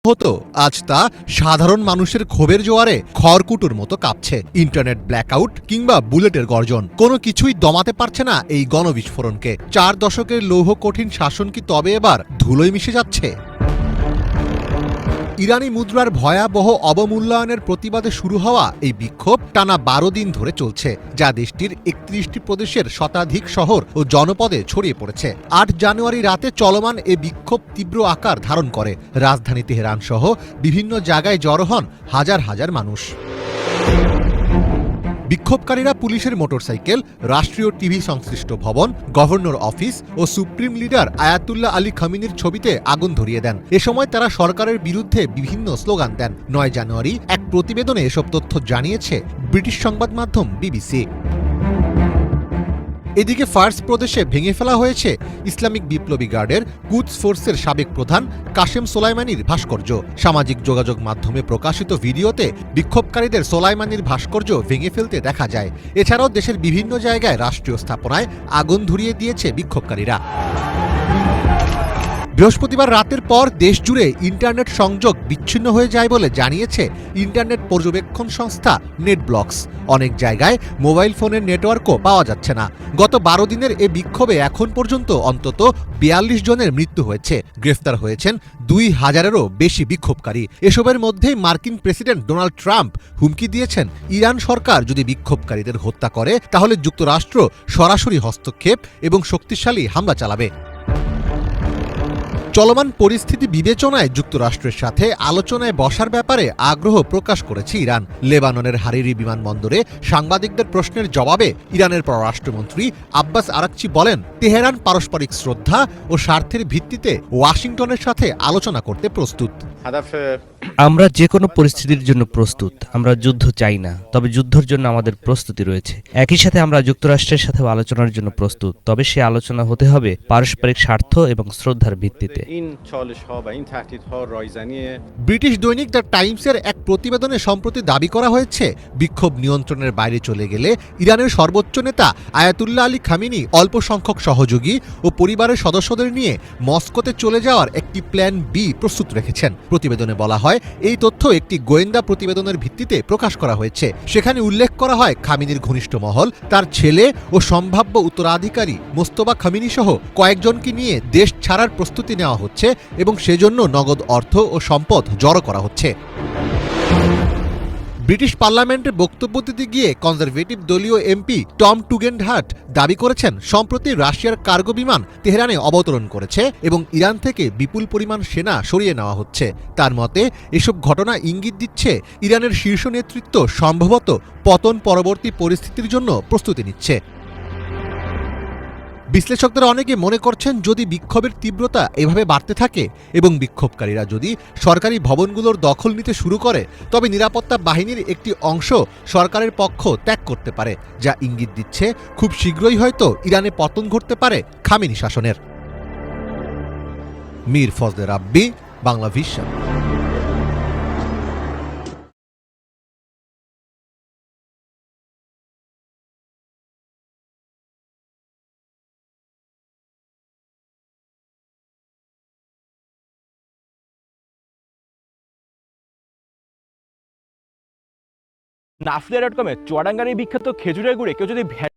হতো আজ তা সাধারণ মানুষের ক্ষোভের জোয়ারে খড়কুটোর মতো কাঁপছে। ইন্টারনেট ব্ল্যাকআউট কিংবা বুলেটের গর্জন কোনো কিছুই দমাতে পারছে না এই গণবিস্ফোরণকে। 4 দশকের লৌহ কঠিন শাসন কি তবে এবার ধুলোয় মিশে যাচ্ছে? ইরানি মুদ্রার ভয়াবহ অবমূল্যায়নের প্রতিবাদে শুরু হওয়া এই বিক্ষোভ টানা 12 দিন ধরে চলছে, যা দেশটির 31টি প্রদেশের শতাধিক শহর ও জনপদে ছড়িয়ে পড়েছে। 8 জানুয়ারি রাতে চলমান এ বিক্ষোভ তীব্র আকার ধারণ করে। রাজধানী তেহরান সহ বিভিন্ন জায়গায় জড়ো হন হাজার হাজার মানুষ। বিক্ষোভকারীরা পুলিশের মোটরসাইকেল, রাষ্ট্রীয় টিভি সংশ্লিষ্ট ভবন, গভর্নর অফিস ও সুপ্রিম লিডার আয়াতুল্লাহ আলী খামিনির ছবিতে আগুন ধরিয়ে দেন। এ সময় তারা সরকারের বিরুদ্ধে বিভিন্ন স্লোগান দেন। 9 জানুয়ারি এক প্রতিবেদনে এসব তথ্য জানিয়েছে ব্রিটিশ সংবাদ মাধ্যম বিবিসি। এদিকে ফার্স প্রদেশে ভেঙে ফেলা হয়েছে ইসলামিক বিপ্লবী গার্ডের কুদস ফোর্সের সাবেক প্রধান কাশেম সোলাইমানির ভাস্কর্য। সামাজিক যোগাযোগ মাধ্যমে প্রকাশিত ভিডিওতে বিক্ষোভকারীদের সোলাইমানির ভাস্কর্য ভেঙে ফেলতে দেখা যায়। এছাড়াও দেশের বিভিন্ন জায়গায় রাষ্ট্রীয় স্থাপনায় আগুন ধরিয়ে দিয়েছে বিক্ষোভকারীরা। বৃহস্পতিবার রাতের পর দেশজুড়ে ইন্টারনেট সংযোগ বিচ্ছিন্ন হয়ে যায় বলে জানিয়েছে ইন্টারনেট পর্যবেক্ষণ সংস্থা নেটব্লকস। অনেক জায়গায় মোবাইল ফোনের নেটওয়ার্কও পাওয়া যাচ্ছে না। গত 12 দিনের এ বিক্ষোভে এখন পর্যন্ত অন্তত 42 জনের মৃত্যু হয়েছে। গ্রেফতার হয়েছেন 2000-এরও বেশি বিক্ষোভকারী। এসবের মধ্যেই মার্কিন প্রেসিডেন্ট ডোনাল্ড ট্রাম্প হুমকি দিয়েছেন, ইরান সরকার যদি বিক্ষোভকারীদের হত্যা করে তাহলে যুক্তরাষ্ট্র সরাসরি হস্তক্ষেপ এবং শক্তিশালী হামলা চালাবে। চলমান পরিস্থিতি বিবেচনায় যুক্তরাষ্ট্রের সাথে আলোচনায় বসার ব্যাপারে আগ্রহ প্রকাশ করেছে ইরান। লেবাননের হারিরি বিমানবন্দরে সাংবাদিকদের প্রশ্নের জবাবে ইরানের পররাষ্ট্রমন্ত্রী আব্বাস আরাকচি বলেন, তেহরান পারস্পরিক শ্রদ্ধা ও স্বার্থের ভিত্তিতে ওয়াশিংটনের সাথে আলোচনা করতে প্রস্তুত। আমরা যে কোনো পরিস্থিতির জন্য প্রস্তুত। আমরা যুদ্ধ চাই না, তবে যুদ্ধের জন্য আমাদের প্রস্তুতি রয়েছে। একই সাথে আমরা যুক্তরাষ্ট্রের সাথেও আলোচনার জন্য প্রস্তুত, তবে সে আলোচনা হতে হবে পারস্পরিক স্বার্থ এবং শ্রদ্ধার ভিত্তিতে। ব্রিটিশ দৈনিক দ্য টাইমসের এক প্রতিবেদনে সম্প্রতি দাবি করা হয়েছে, বিক্ষোভ নিয়ন্ত্রণের বাইরে চলে গেলে ইরানের সর্বোচ্চ নেতা আয়াতুল্লাহ আলী খামিনি অল্প সংখ্যক সহযোগী ও পরিবারের সদস্যদের নিয়ে মস্কোতে চলে যাওয়ার একটি প্ল্যান বি প্রস্তুত রেখেছেন। প্রতিবেদনে বলা হয়, এই তথ্য একটি গোয়েন্দা প্রতিবেদনের ভিত্তিতে প্রকাশ করা হয়েছে। সেখানে উল্লেখ করা হয়, খামিনির ঘনিষ্ঠ মহল, তার ছেলে ও সম্ভাব্য উত্তরাধিকারী মোস্তফা খামিনি সহ কয়েকজনকে নিয়ে দেশ ছাড়ার প্রস্তুতি নেওয়া হচ্ছে এবং সেজন্য নগদ অর্থ ও সম্পদ জড়ো করা হচ্ছে। ব্রিটিশ পার্লামেন্টে বক্তব্য দিতে গিয়ে কনজারভেটিভ দলীয় এমপি টম টুগেনহার্ট দাবি করেছেন, সম্প্রতি রাশিয়ার কার্গো বিমান তেহরানে অবতরণ করেছে এবং ইরান থেকে বিপুল পরিমাণ সেনা সরিয়ে নেওয়া হচ্ছে। তার মতে এসব ঘটনা ইঙ্গিত দিচ্ছে ইরানের শীর্ষ নেতৃত্ব সম্ভবত পতন পরবর্তী পরিস্থিতির জন্য প্রস্তুতি নিচ্ছে। বিশ্লেষকদের অনেকে মনে করছেন, যদি বিক্ষোভের তীব্রতা এভাবে বাড়তে থাকে এবং বিক্ষোভকারীরা যদি সরকারি ভবনগুলোর দখল নিতে শুরু করে, তবে নিরাপত্তা বাহিনীর একটি অংশ সরকারের পক্ষ ত্যাগ করতে পারে, যা ইঙ্গিত দিচ্ছে খুব শীঘ্রই হয়তো ইরানে পতন ঘটতে পারে খামেনি শাসনের। মীর ফজলে রাব্বি, বাংলা ভিশন। নাফলিয়া.com-এ চুয়াডাঙ্গার এই বিখ্যাত খেজুরের গুড়ে কেউ যদি